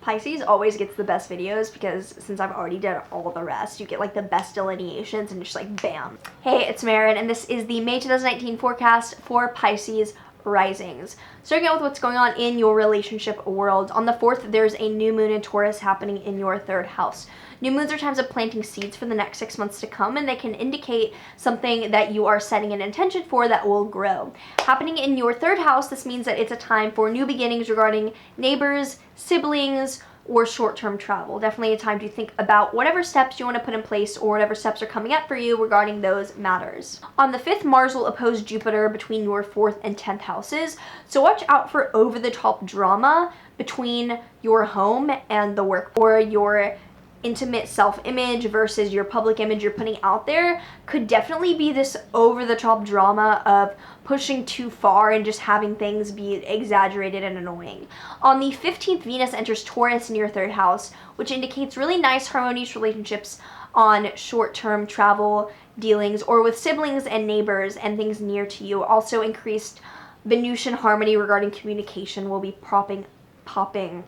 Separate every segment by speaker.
Speaker 1: Pisces always gets the best videos because since I've already done all the rest, you get like the best delineations and just like bam. Hey, it's Marin, and this is the May 2019 forecast for Pisces Risings. Starting out with what's going on in your relationship world. On the 4th, there's a new moon in Taurus happening in your 3rd house. New moons are times of planting seeds for the next 6 months to come, and they can indicate something that you are setting an intention for that will grow. Happening in your 3rd house, this means that it's a time for new beginnings regarding neighbors, siblings, or short-term travel. Definitely a time to think about whatever steps you want to put in place or whatever steps are coming up for you regarding those matters. On the 5th, Mars will oppose Jupiter between your 4th and 10th houses, so watch out for over-the-top drama between your home and the work, or your intimate self-image versus your public image you're putting out there. Could definitely be this over-the-top drama of pushing too far and just having things be exaggerated and annoying. On the 15th, Venus enters Taurus in your 3rd house, which indicates really nice harmonious relationships on short-term travel dealings or with siblings and neighbors and things near to you. Also increased Venusian harmony regarding communication will be coming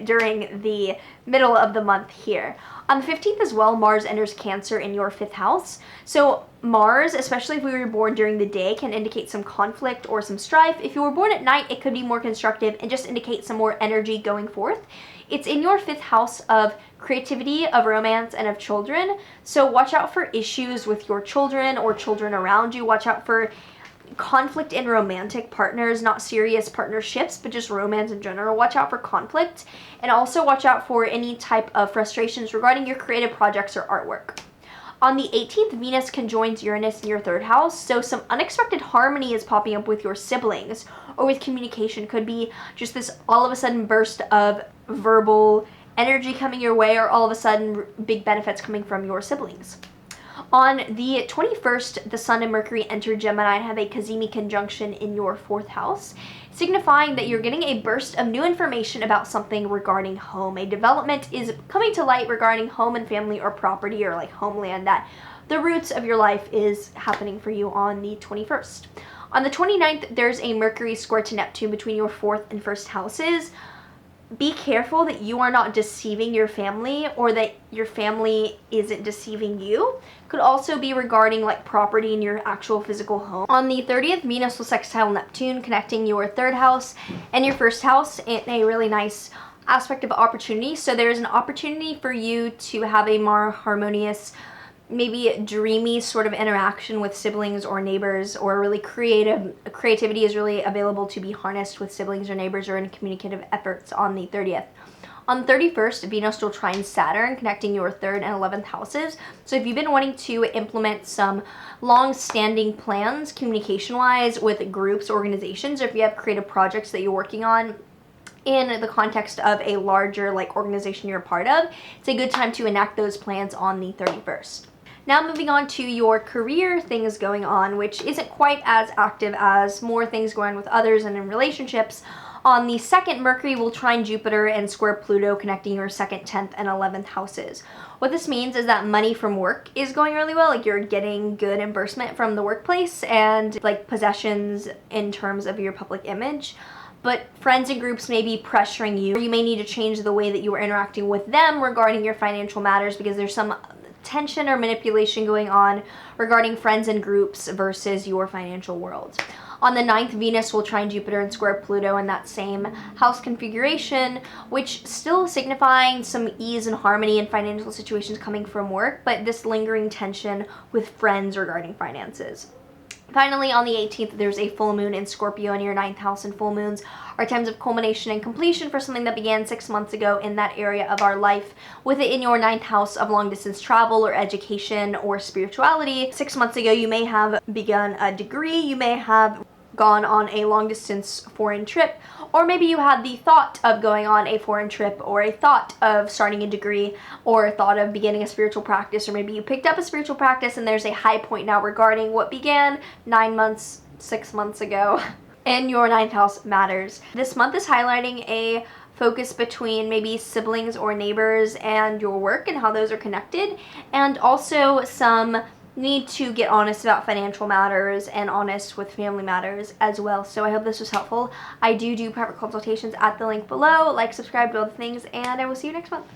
Speaker 1: during the middle of the month here. On the 15th as well, Mars enters Cancer in your 5th house. So Mars, especially if we were born during the day, can indicate some conflict or some strife. If you were born at night, it could be more constructive and just indicate some more energy going forth. It's in your 5th house of creativity, of romance, and of children. So watch out for issues with your children or children around you. Watch out for conflict in romantic partners, not serious partnerships, but just romance in general. Watch out for conflict, and also watch out for any type of frustrations regarding your creative projects or artwork. On the 18th, Venus conjoins Uranus in your 3rd house, so some unexpected harmony is popping up with your siblings or with communication. Could be just this all of a sudden burst of verbal energy coming your way, or all of a sudden big benefits coming from your siblings. On the 21st, the Sun and Mercury enter Gemini and have a Cazimi conjunction in your 4th house, signifying that you're getting a burst of new information about something regarding home. A development is coming to light regarding home and family or property or like homeland, that the roots of your life is happening for you on the 21st. On the 29th, there's a Mercury square to Neptune between your 4th and 1st houses. Be careful that you are not deceiving your family or that your family isn't deceiving you. Could also be regarding like property in your actual physical home. On the 30th, Venus will sextile Neptune, connecting your 3rd house and your 1st house in a really nice aspect of opportunity. So there's an opportunity for you to have a more harmonious, maybe dreamy sort of interaction with siblings or neighbors, or really creativity is really available to be harnessed with siblings or neighbors or in communicative efforts on the 30th. On the 31st, Venus will trine Saturn, connecting your 3rd and 11th houses. So if you've been wanting to implement some long-standing plans communication-wise with groups, organizations, or if you have creative projects that you're working on in the context of a larger like organization you're a part of, it's a good time to enact those plans on the 31st. Now moving on to your career things going on, which isn't quite as active as more things going on with others and in relationships. On the 2nd, Mercury will trine Jupiter and square Pluto, connecting your 2nd, 10th, and 11th houses. What this means is that money from work is going really well, like you're getting good reimbursement from the workplace and like possessions in terms of your public image. But friends and groups may be pressuring you. You may need to change the way that you are interacting with them regarding your financial matters, because there's some tension or manipulation going on regarding friends and groups versus your financial world. On the 9th, Venus will trine Jupiter and square Pluto in that same house configuration, which still signifying some ease and harmony in financial situations coming from work, but this lingering tension with friends regarding finances. Finally, on the 18th, there's a full moon in Scorpio in your 9th house, and full moons are times of culmination and completion for something that began 6 months ago in that area of our life. With it in your 9th house of long distance travel or education or spirituality, 6 months ago you may have begun a degree, you may have gone on a long distance foreign trip, or maybe you had the thought of going on a foreign trip, or a thought of starting a degree, or a thought of beginning a spiritual practice, or maybe you picked up a spiritual practice and there's a high point now regarding what began 9 months, 6 months ago in your 9th house matters. This month is highlighting a focus between maybe siblings or neighbors and your work and how those are connected, and also some need to get honest about financial matters and honest with family matters as well. So I hope this was helpful. I do private consultations at the link below. Like, subscribe, do all the things, and I will see you next month.